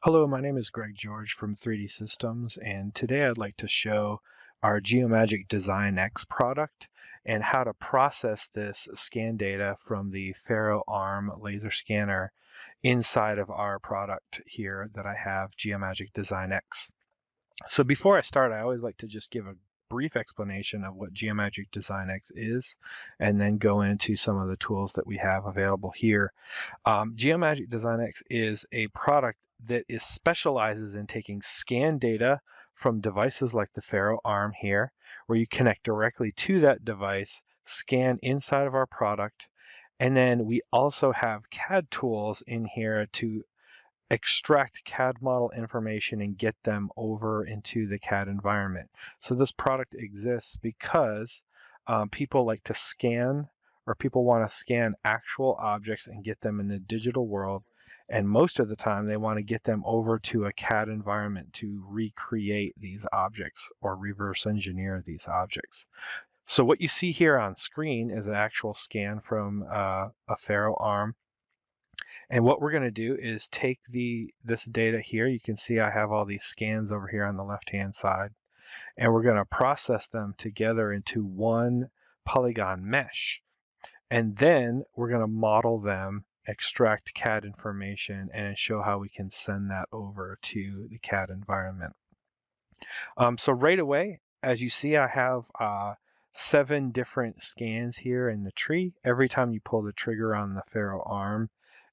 Hello, my name is Greg George from 3D Systems, and today I'd like to show our Geomagic DesignX product and how to process this scan data from the Faro arm laser scanner inside of our product here that I have, Geomagic DesignX. So before I start, I always like to just give a brief explanation of what Geomagic DesignX is, and then go into some of the tools that we have available here. Geomagic DesignX is a product that specializes in taking scan data from devices like the Faro arm here, where you connect directly to that device, scan inside of our product, and then we also have CAD tools in here to extract CAD model information and get them over into the CAD environment. So this product exists because people like to scan, or people want to scan actual objects and get them in the digital world. And most of the time they want to get them over to a CAD environment to recreate these objects or reverse engineer these objects. So what you see here on screen is an actual scan from a Faro arm. And what we're going to do is take this data here. You can see I have all these scans over here on the left-hand side, and we're going to process them together into one polygon mesh. And then we're going to model them, extract CAD information, and show how we can send that over to the CAD environment. So right away, as you see, I have 7 different scans here in the tree. Every time you pull the trigger on the Faro arm,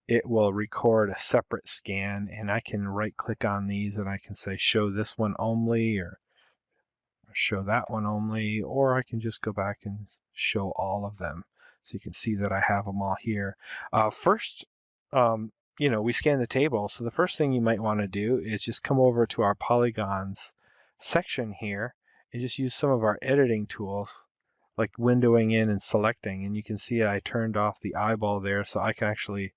it will record a separate scan, and I can right click on these and I can say show this one only, or show that one only, or I can just go back and show all of them. So you can see that I have them all here. First, we scan the table. So the first thing you might want to do is just come over to our polygons section here and just use some of our editing tools like windowing in and selecting. And you can see I turned off the eyeball there, so I can actually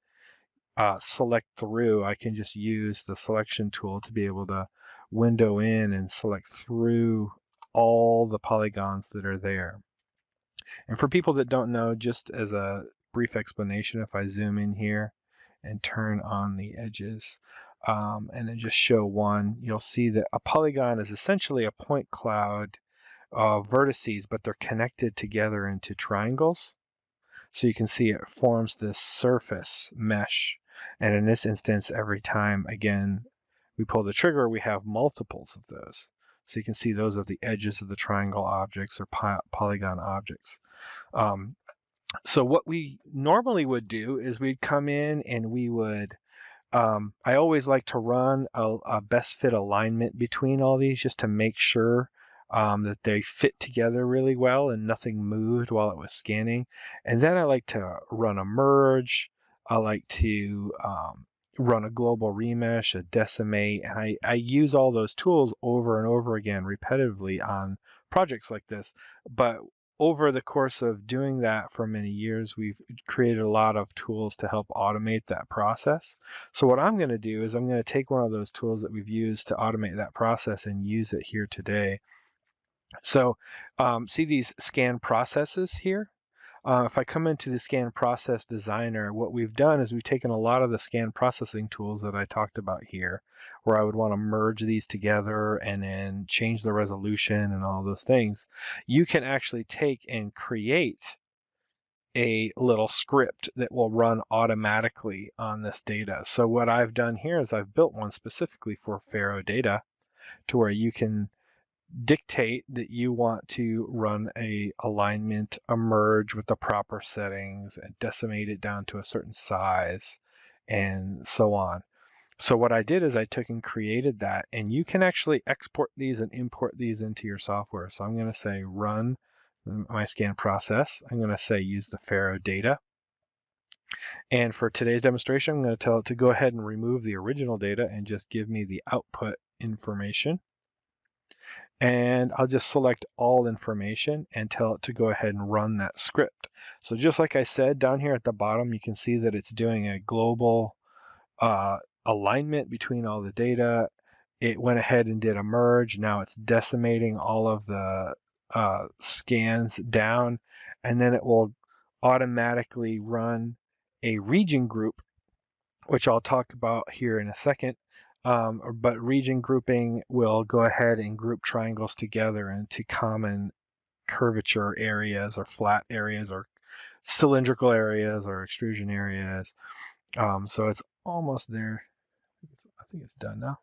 select through. I can just use the selection tool to be able to window in and select through all the polygons that are there. And for people that don't know, just as a brief explanation, if I zoom in here and turn on the edges and then just show one, you'll see that a polygon is essentially a point cloud of vertices, but they're connected together into triangles. So you can see it forms this surface mesh. And in this instance, every time, again, we pull the trigger, we have multiples of those. So you can see those are the edges of the triangle objects or polygon objects. So what we normally would do is we'd come in and we would, I always like to run a best fit alignment between all these just to make sure that they fit together really well and nothing moved while it was scanning. And then I like to run a merge. I like to run a global remesh, a decimate, and I use all those tools over and over again repetitively on projects like this. But over the course of doing that for many years, we've created a lot of tools to help automate that process. So what I'm going to do is I'm going to take one of those tools that we've used to automate that process and use it here today. So see these scan processes here? If I come into the scan process designer, what we've done is we've taken a lot of the scan processing tools that I talked about here, where I would want to merge these together and then change the resolution and all those things. You can actually take and create a little script that will run automatically on this data. So what I've done here is I've built one specifically for Faro data to where you can dictate that you want to run a alignment, a merge with the proper settings, and decimate it down to a certain size, and so on. So what I did is I took and created that, and you can actually export these and import these into your software. So I'm going to say run my scan process. I'm going to say use the Faro data. And for today's demonstration, I'm going to tell it to go ahead and remove the original data and just give me the output information. And I'll just select all information and tell it to go ahead and run that script. So just like I said, down here at the bottom, you can see that it's doing a global alignment between all the data. It went ahead and did a merge. Now it's decimating all of the scans down, and then it will automatically run a region group, which I'll talk about here in a second, But region grouping will go ahead and group triangles together into common curvature areas or flat areas or cylindrical areas or extrusion areas. So it's almost there. I think it's done now.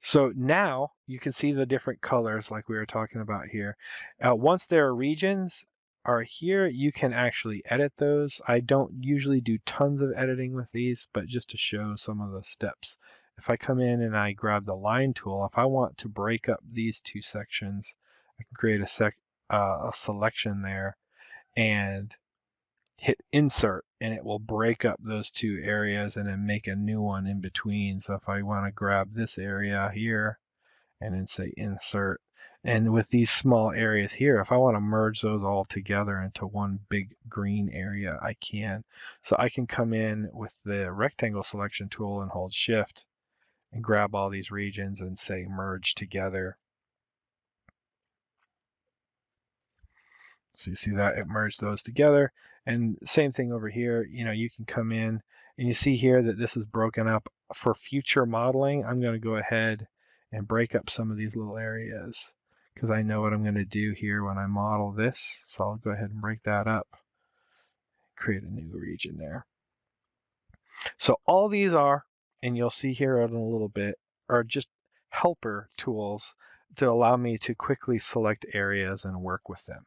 So now you can see the different colors like we were talking about here. Once their regions are here, you can actually edit those. I don't usually do tons of editing with these, but just to show some of the steps. If I come in and I grab the line tool, if I want to break up these two sections, I can create a selection there and hit insert, and it will break up those two areas and then make a new one in between. So if I want to grab this area here and then say insert, and with these small areas here, if I want to merge those all together into one big green area, I can. So I can come in with the rectangle selection tool and hold shift and grab all these regions and say merge together. So you see that it merged those together. And same thing over here, you can come in and you see here that this is broken up. For future modeling, I'm going to go ahead and break up some of these little areas because I know what I'm going to do here when I model this. So I'll go ahead and break that up, create a new region there. So all these are, and you'll see here in a little bit, are just helper tools to allow me to quickly select areas and work with them.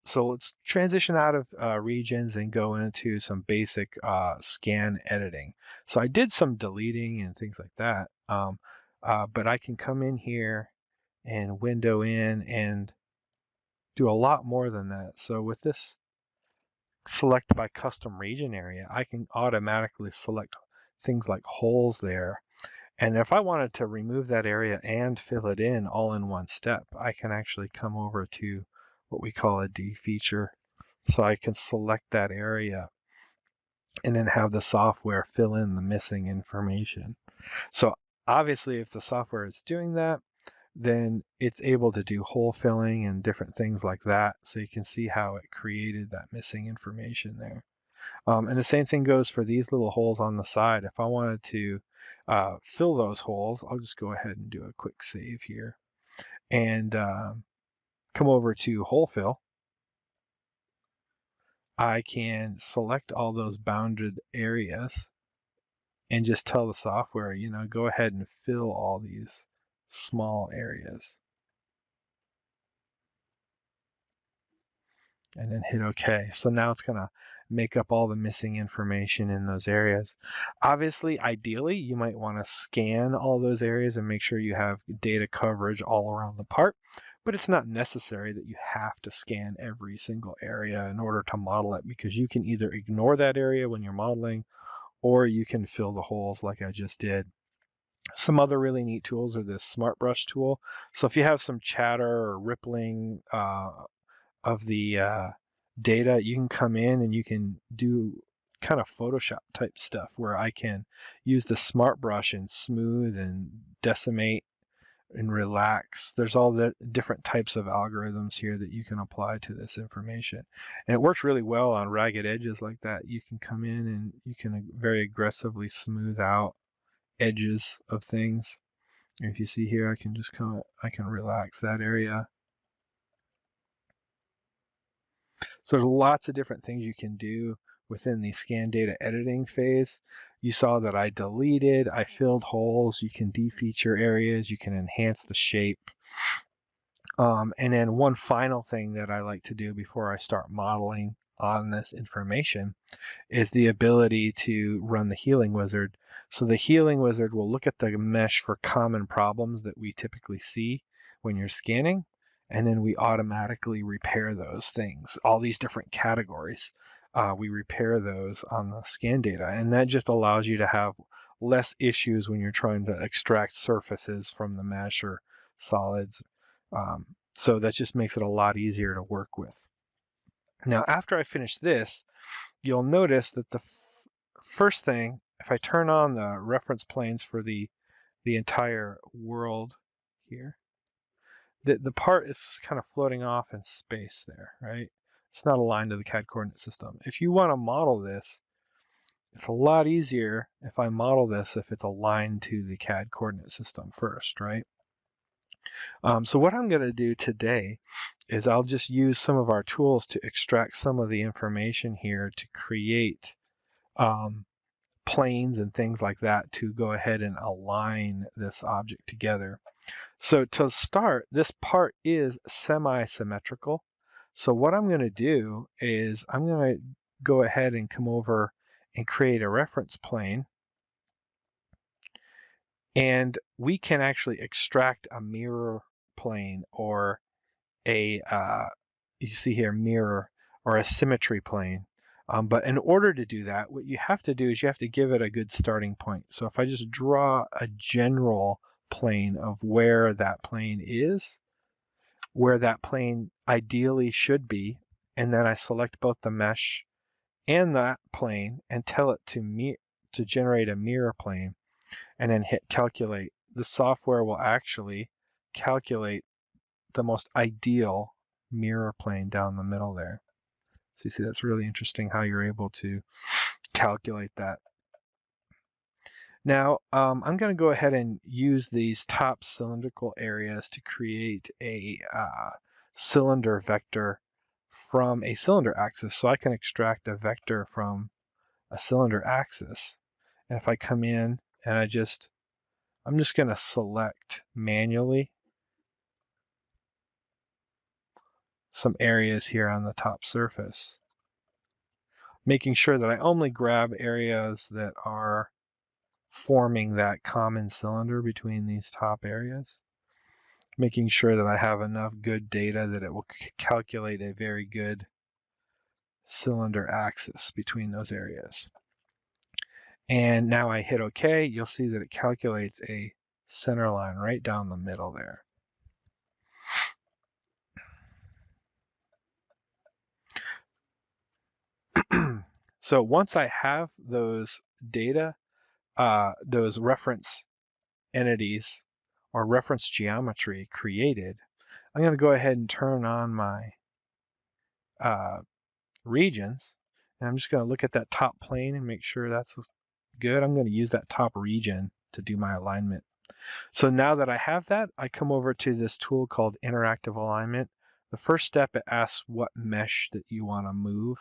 So let's transition out of regions and go into some basic scan editing. So I did some deleting and things like that, but I can come in here and window in and do a lot more than that. So with this select by custom region area, I can automatically select things like holes there. And if I wanted to remove that area and fill it in all in one step, I can actually come over to what we call a D feature. So I can select that area and then have the software fill in the missing information. So obviously, if the software is doing that, then it's able to do hole filling and different things like that. So you can see how it created that missing information there. And the same thing goes for these little holes on the side. If I wanted to fill those holes, I'll just go ahead and do a quick save here and come over to hole fill. I can select all those bounded areas and just tell the software, go ahead and fill all these small areas. And then hit OK. So now it's going to make up all the missing information in those areas. Obviously, ideally, you might want to scan all those areas and make sure you have data coverage all around the part, but it's not necessary that you have to scan every single area in order to model it, because you can either ignore that area when you're modeling, or you can fill the holes like I just did. Some other really neat tools are this Smart Brush tool. So if you have some chatter or rippling of the data, you can come in and you can do kind of Photoshop type stuff where I can use the Smart Brush and smooth and decimate and relax. There's all the different types of algorithms here that you can apply to this information. And it works really well on ragged edges like that. You can come in and you can very aggressively smooth out edges of things. And if you see here, I can relax that area. So there's lots of different things you can do within the scan data editing phase. You saw that I deleted, I filled holes, you can defeature areas, you can enhance the shape. And then one final thing that I like to do before I start modeling on this information is the ability to run the healing wizard. So the healing wizard will look at the mesh for common problems that we typically see when you're scanning, and then we automatically repair those things, all these different categories. We repair those on the scan data, and that just allows you to have less issues when you're trying to extract surfaces from the mesh or solids. So that just makes it a lot easier to work with. Now, after I finish this, you'll notice that the first thing, if I turn on the reference planes for the entire world here, the part is kind of floating off in space there, right? It's not aligned to the CAD coordinate system. If you want to model this, It's a lot easier if I model this if it's aligned to the CAD coordinate system first, right? So what I'm going to do today is I'll just use some of our tools to extract some of the information here to create planes and things like that to go ahead and align this object together. So to start, this part is semi-symmetrical. So what I'm going to do is I'm going to go ahead and come over and create a reference plane. And we can actually extract a mirror plane or a, you see here, mirror or a symmetry plane. But in order to do that, what you have to do is you have to give it a good starting point. So if I just draw a general plane of where that plane is, where that plane ideally should be, and then I select both the mesh and that plane and tell it to generate a mirror plane, and then hit calculate, the software will actually calculate the most ideal mirror plane down the middle there. So you see that's really interesting how you're able to calculate that. Now I'm going to go ahead and use these top cylindrical areas to create a cylinder vector from a cylinder axis. So I can extract a vector from a cylinder axis. And if I come in and I'm just going to select manually some areas here on the top surface, making sure that I only grab areas that are forming that common cylinder between these top areas, making sure that I have enough good data that it will calculate a very good cylinder axis between those areas. And now I hit OK, you'll see that it calculates a center line right down the middle there. So once I have those data, those reference entities or reference geometry created, I'm going to go ahead and turn on my regions, and I'm just going to look at that top plane and make sure that's good. I'm going to use that top region to do my alignment. So now that I have that, I come over to this tool called interactive alignment. The first step, it asks what mesh that you want to move.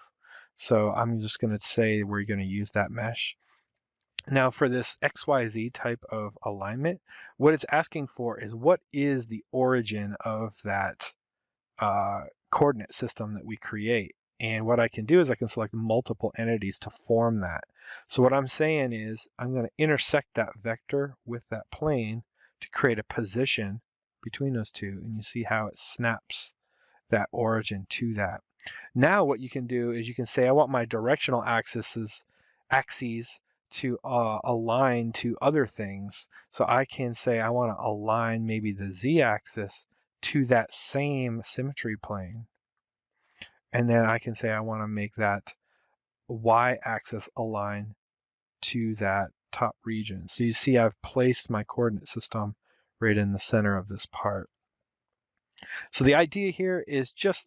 So I'm just going to say we're going to use that mesh. Now for this XYZ type of alignment, what it's asking for is what is the origin of that coordinate system that we create. And what I can do is I can select multiple entities to form that. So what I'm saying is I'm going to intersect that vector with that plane to create a position between those two. And you see how it snaps that origin to that. Now what you can do is you can say I want my directional axes to align to other things. So I can say I want to align maybe the z-axis to that same symmetry plane. And then I can say I want to make that y-axis align to that top region. So you see I've placed my coordinate system right in the center of this part. So the idea here is just,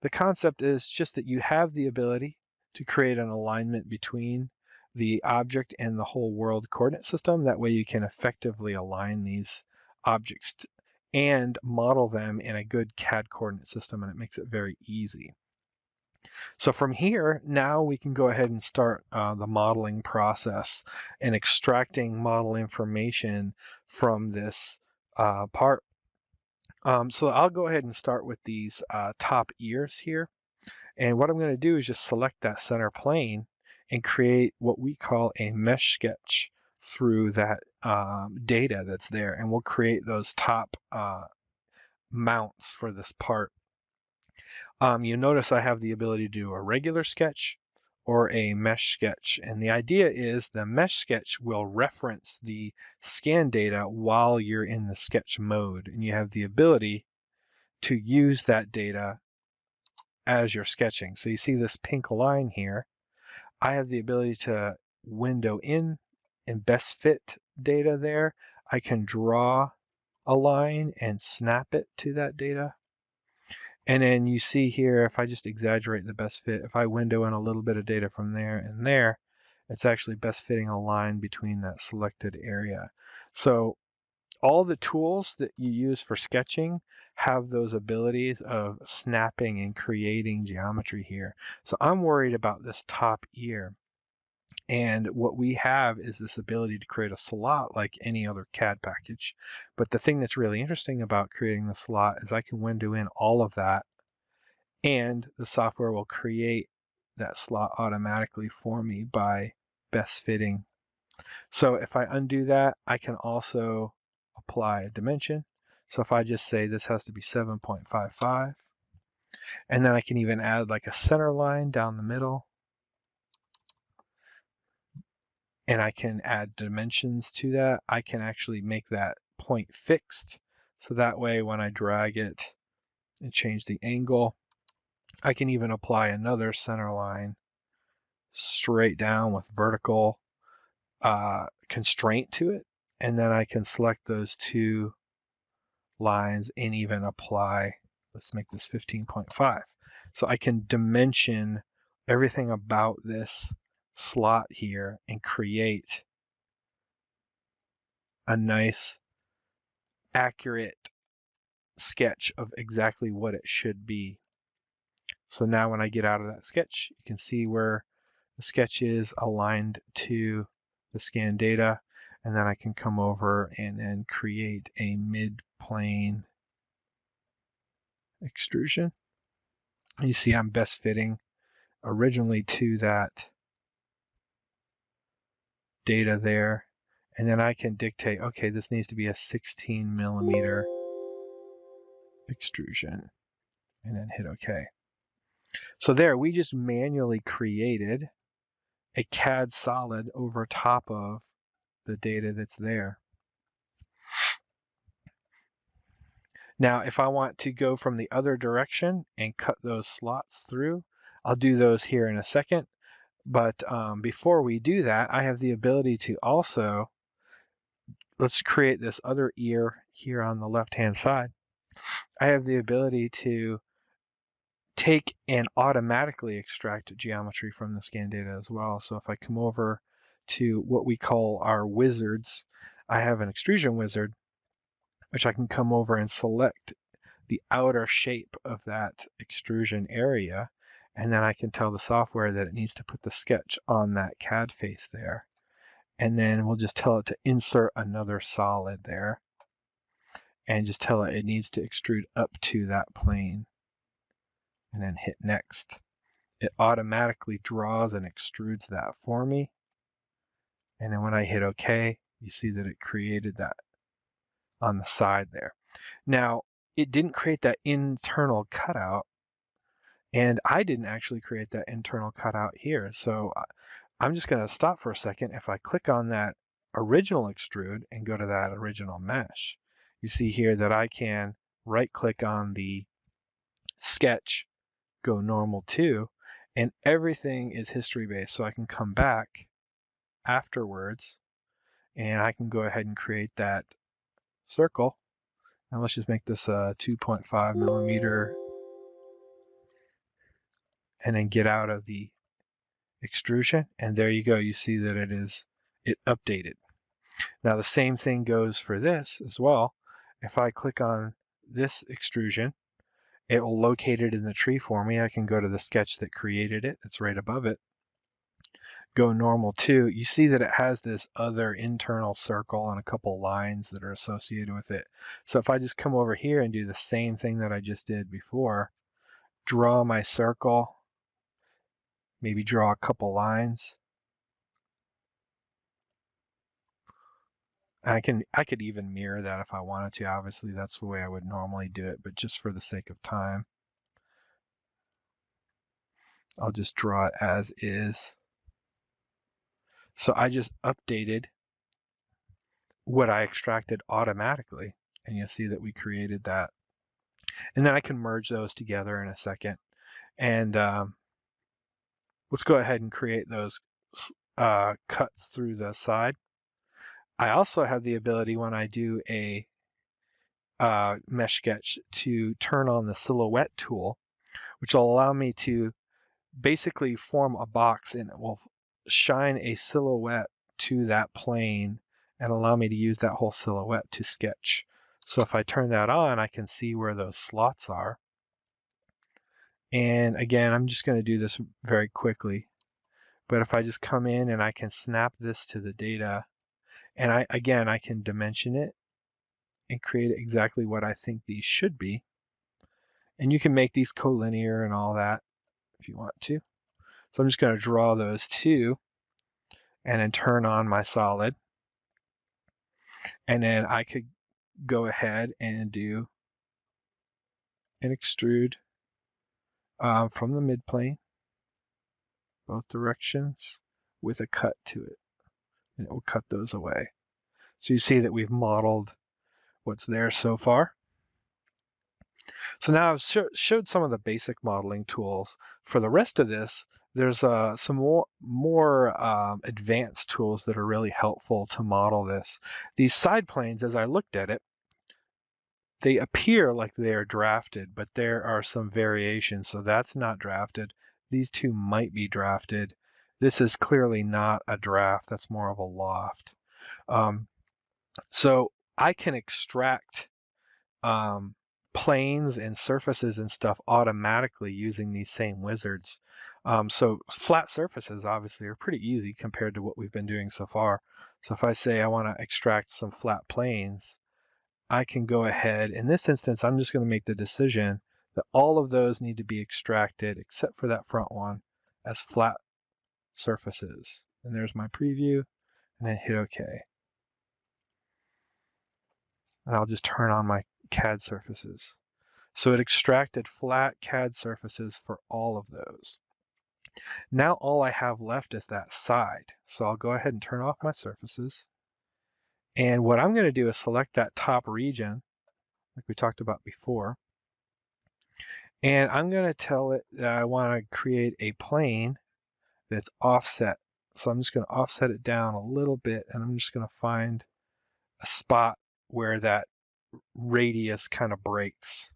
the concept is just that you have the ability to create an alignment between the object and the whole world coordinate system. That way you can effectively align these objects and model them in a good CAD coordinate system, and it makes it very easy. So from here, now we can go ahead and start the modeling process and extracting model information from this part. So I'll go ahead and start with these top ears here. And what I'm going to do is just select that center plane and create what we call a mesh sketch through that data that's there. And we'll create those top mounts for this part. You notice I have the ability to do a regular sketch or a mesh sketch. And the idea is the mesh sketch will reference the scan data while you're in the sketch mode. And you have the ability to use that data as you're sketching. So you see this pink line here. I have the ability to window in and best fit data there. I can draw a line and snap it to that data. And then you see here, if I just exaggerate the best fit, if I window in a little bit of data from there and there, it's actually best fitting a line between that selected area. So all the tools that you use for sketching have those abilities of snapping and creating geometry here. So I'm worried about this top ear. And what we have is this ability to create a slot like any other CAD package. But the thing that's really interesting about creating the slot is I can window in all of that, and the software will create that slot automatically for me by best fitting. So if I undo that, I can also apply a dimension. So if I just say this has to be 7.55, and then I can even add like a center line down the middle, and I can add dimensions to that. I can actually make that point fixed. So that way when I drag it and change the angle, I can even apply another center line straight down with vertical constraint to it. And then I can select those two lines and even apply, let's make this 15.5. So I can dimension everything about this slot here and create a nice, accurate sketch of exactly what it should be. So now when I get out of that sketch, you can see where the sketch is aligned to the scan data, and then I can come over and then create a mid-plane extrusion. You see I'm best fitting originally to that data there, and then I can dictate, okay, this needs to be a 16 millimeter extrusion, and then hit OK. So there, we just manually created a CAD solid over top of the data that's there. Now, if I want to go from the other direction and cut those slots through, I'll do those here in a second. But before we do that, I have the ability to also, let's create this other ear here on the left-hand side. I have the ability to take and automatically extract geometry from the scan data as well. So if I come over to what we call our wizards, I have an extrusion wizard, which I can come over and select the outer shape of that extrusion area, and then I can tell the software that it needs to put the sketch on that CAD face there. And then we'll just tell it to insert another solid there, and just tell it needs to extrude up to that plane, and then hit next. It automatically draws and extrudes that for me. And then when I hit OK, you see that it created that on the side there. Now, it didn't create that internal cutout, and I didn't actually create that internal cutout here. So I'm just going to stop for a second. If I click on that original extrude and go to that original mesh, you see here that I can right click on the sketch, go normal to, and everything is history based. So I can come back afterwards and I can go ahead and create that circle. And let's just make this a 2.5 millimeter and then get out of the extrusion. And there you go. You see that it updated. Now the same thing goes for this as well. If I click on this extrusion, it will locate it in the tree for me. I can go to the sketch that created it. It's right above it. Go normal to. You see that it has this other internal circle and a couple lines that are associated with it. So if I just come over here and do the same thing that I just did before, draw my circle, maybe draw a couple lines. I could even mirror that if I wanted to. Obviously, that's the way I would normally do it, but just for the sake of time, I'll just draw it as is. So I just updated what I extracted automatically, and you'll see that we created that. And then I can merge those together in a second. And let's go ahead and create those cuts through the side. I also have the ability when I do a mesh sketch to turn on the silhouette tool, which will allow me to basically form a box, and it will shine a silhouette to that plane and allow me to use that whole silhouette to sketch. So if I turn that on, I can see where those slots are. And again, I'm just going to do this very quickly. But if I just come in and I can snap this to the data, and I can dimension it and create exactly what I think these should be. And you can make these collinear and all that if you want to. So I'm just going to draw those two and then turn on my solid. And then I could go ahead and do an extrude from the midplane, both directions, with a cut to it. And it will cut those away. So you see that we've modeled what's there so far. So now I've showed some of the basic modeling tools. For the rest of this, there's some more advanced tools that are really helpful to model this. These side planes, as I looked at it, they appear like they are drafted, but there are some variations. So that's not drafted. These two might be drafted. This is clearly not a draft. That's more of a loft. So I can extract planes and surfaces and stuff automatically using these same wizards. So flat surfaces obviously are pretty easy compared to what we've been doing so far. So if I say I want to extract some flat planes, I can go ahead. In this instance, I'm just going to make the decision that all of those need to be extracted except for that front one as flat surfaces. And there's my preview, and then hit OK. And I'll just turn on my CAD surfaces. So it extracted flat CAD surfaces for all of those. Now all I have left is that side. So I'll go ahead and turn off my surfaces. And what I'm going to do is select that top region, like we talked about before. And I'm going to tell it that I want to create a plane that's offset. So I'm just going to offset it down a little bit, and I'm just going to find a spot where that radius kind of breaks.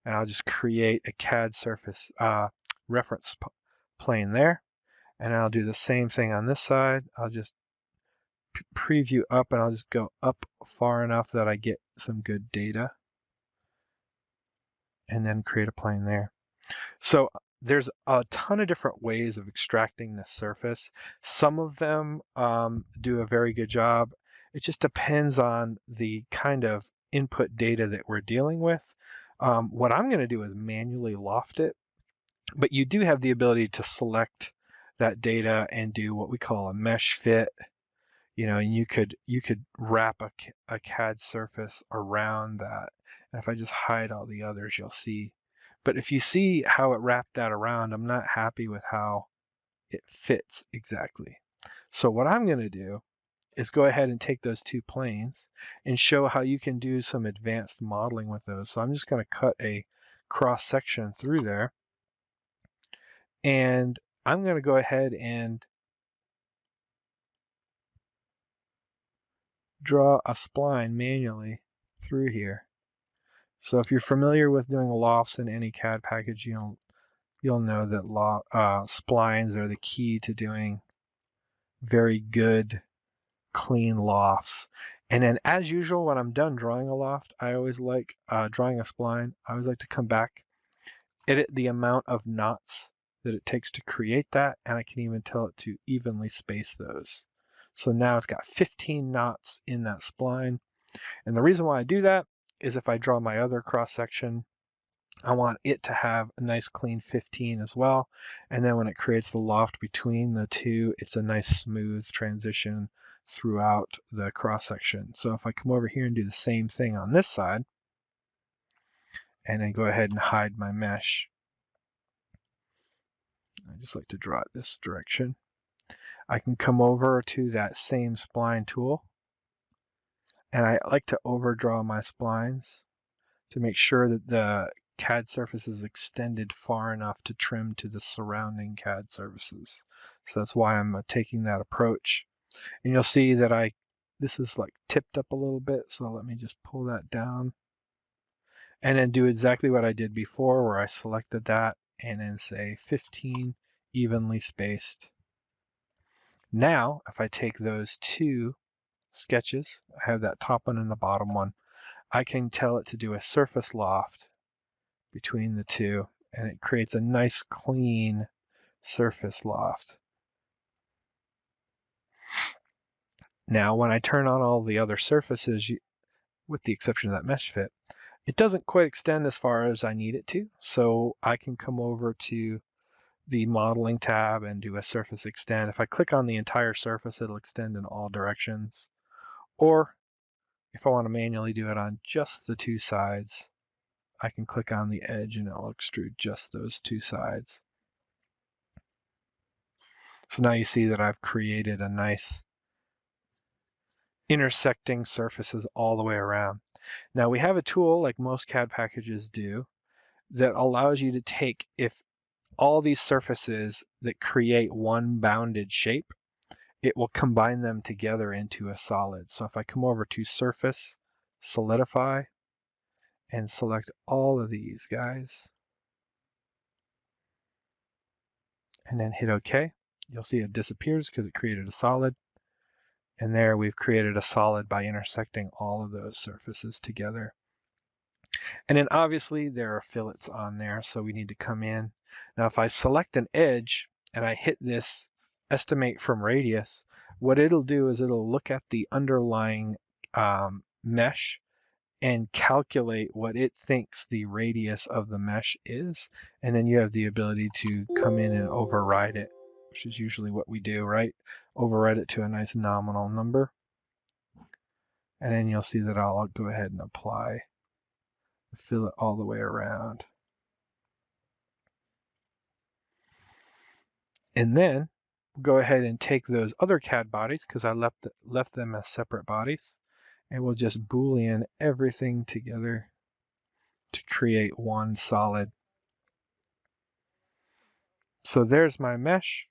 And I'll just create a CAD surface reference plane there. And I'll do the same thing on this side. I'll just preview up, and I'll just go up far enough that I get some good data. And then create a plane there. So there's a ton of different ways of extracting the surface. Some of them do a very good job. It just depends on the kind of input data that we're dealing with. What I'm going to do is manually loft it, but you do have the ability to select that data and do what we call a mesh fit. And you could wrap a CAD surface around that. And if I just hide all the others, you'll see. But if you see how it wrapped that around, I'm not happy with how it fits exactly. So what I'm going to do is go ahead and take those two planes and show how you can do some advanced modeling with those. So I'm just going to cut a cross section through there. And I'm going to go ahead and draw a spline manually through here. So if you're familiar with doing lofts in any CAD package, you'll know that splines are the key to doing very good, clean lofts. And then as usual, when I'm done drawing a loft, I always like drawing a spline. I always like to come back, edit the amount of knots that it takes to create that, and I can even tell it to evenly space those. So now it's got 15 knots in that spline. And the reason why I do that is if I draw my other cross section, I want it to have a nice clean 15 as well. And then when it creates the loft between the two, it's a nice smooth transition throughout the cross section. So if I come over here and do the same thing on this side, and then go ahead and hide my mesh, I just like to draw it this direction. I can come over to that same spline tool, and I like to overdraw my splines to make sure that the CAD surface is extended far enough to trim to the surrounding CAD surfaces. So that's why I'm taking that approach. And you'll see that this is like tipped up a little bit, so let me just pull that down. And then do exactly what I did before, where I selected that and then say 15 evenly spaced. Now, if I take those two sketches, I have that top one and the bottom one, I can tell it to do a surface loft between the two, and it creates a nice clean surface loft. Now, when I turn on all the other surfaces, with the exception of that mesh fit, it doesn't quite extend as far as I need it to, so I can come over to the modeling tab and do a surface extend. If I click on the entire surface, it'll extend in all directions. Or if I want to manually do it on just the two sides, I can click on the edge and it'll extrude just those two sides. So now you see that I've created a nice intersecting surfaces all the way around. Now we have a tool like most CAD packages do that allows you to take, if all these surfaces that create one bounded shape, it will combine them together into a solid. So if I come over to Surface, Solidify, and select all of these guys, and then hit OK, you'll see it disappears because it created a solid. And there we've created a solid by intersecting all of those surfaces together. And then obviously there are fillets on there, so we need to come in. Now if I select an edge and I hit this estimate from radius, what it'll do is it'll look at the underlying mesh and calculate what it thinks the radius of the mesh is. And then you have the ability to come in and override it, which is usually what we do, right? Override it to a nice nominal number. And then you'll see that I'll go ahead and apply the fillet all the way around. And then go ahead and take those other CAD bodies, because I left them as separate bodies, and we'll just Boolean everything together to create one solid. So there's my mesh.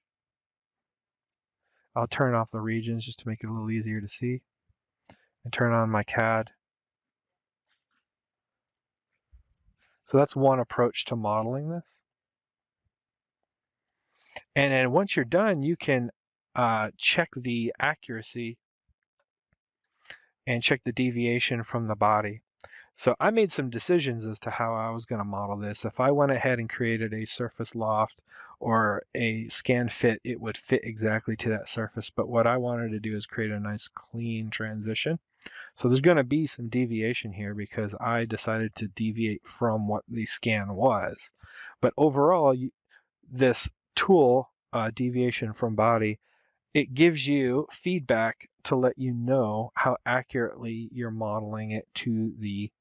I'll turn off the regions just to make it a little easier to see, and turn on my CAD. So that's one approach to modeling this. And then once you're done, you can check the accuracy and check the deviation from the body. So I made some decisions as to how I was going to model this. If I went ahead and created a surface loft or a scan fit, it would fit exactly to that surface. But what I wanted to do is create a nice clean transition. So there's going to be some deviation here because I decided to deviate from what the scan was. But overall, this tool, deviation from body, it gives you feedback to let you know how accurately you're modeling it to the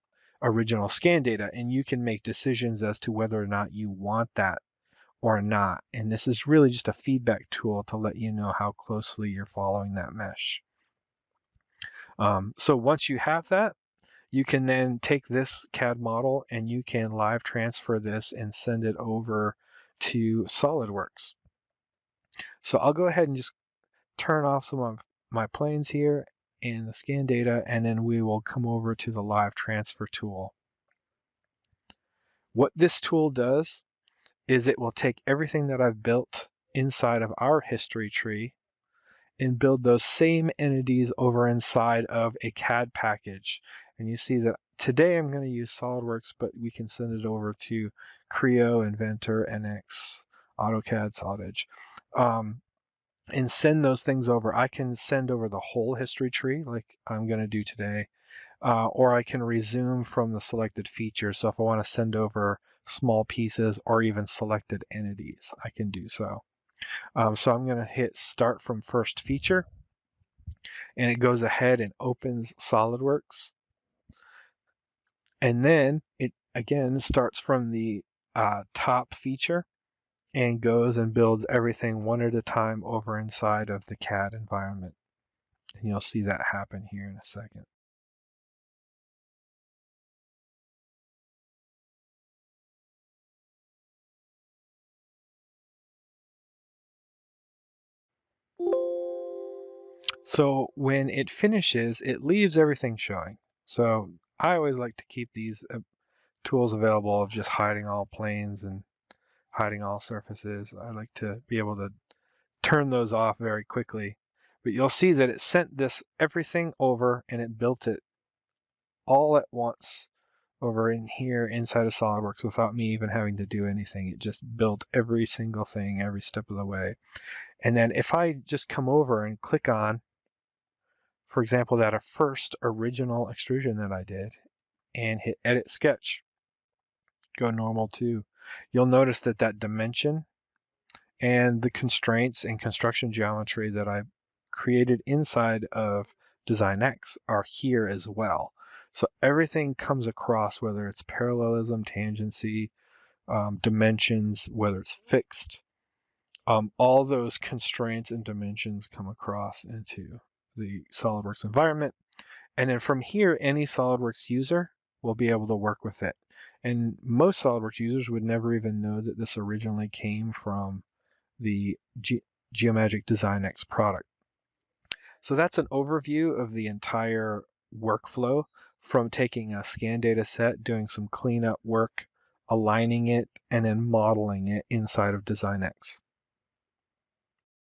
original scan data, and you can make decisions as to whether or not you want that or not. And this is really just a feedback tool to let you know how closely you're following that mesh. So once you have that, you can then take this CAD model and you can live transfer this and send it over to SolidWorks. So I'll go ahead and just turn off some of my planes here and the scan data, and then we will come over to the live transfer tool. What this tool does is it will take everything that I've built inside of our history tree and build those same entities over inside of a CAD package. And you see that today I'm going to use SolidWorks, but we can send it over to Creo, Inventor, NX, AutoCAD, Solid Edge, and send those things over. I can send over the whole history tree like I'm going to do today, or I can resume from the selected feature. So if I want to send over small pieces or even selected entities, I can do so. So I'm going to hit start from first feature, and it goes ahead and opens SolidWorks. And then it again starts from the top feature and goes and builds everything one at a time over inside of the CAD environment. And you'll see that happen here in a second. So when it finishes, it leaves everything showing. So I always like to keep these tools available of just hiding all planes and hiding all surfaces. I like to be able to turn those off very quickly. But you'll see that it sent this everything over and it built it all at once over in here inside of SolidWorks without me even having to do anything. It just built every single thing every step of the way. And then if I just come over and click on, for example, that first original extrusion that I did and hit Edit Sketch, go normal 2, you'll notice that that dimension and the constraints and construction geometry that I created inside of DesignX are here as well. So everything comes across, whether it's parallelism, tangency, dimensions, whether it's fixed, all those constraints and dimensions come across into the SolidWorks environment. And then from here, any SolidWorks user will be able to work with it. And most SolidWorks users would never even know that this originally came from the Geomagic DesignX product. So that's an overview of the entire workflow from taking a scan data set, doing some cleanup work, aligning it, and then modeling it inside of DesignX.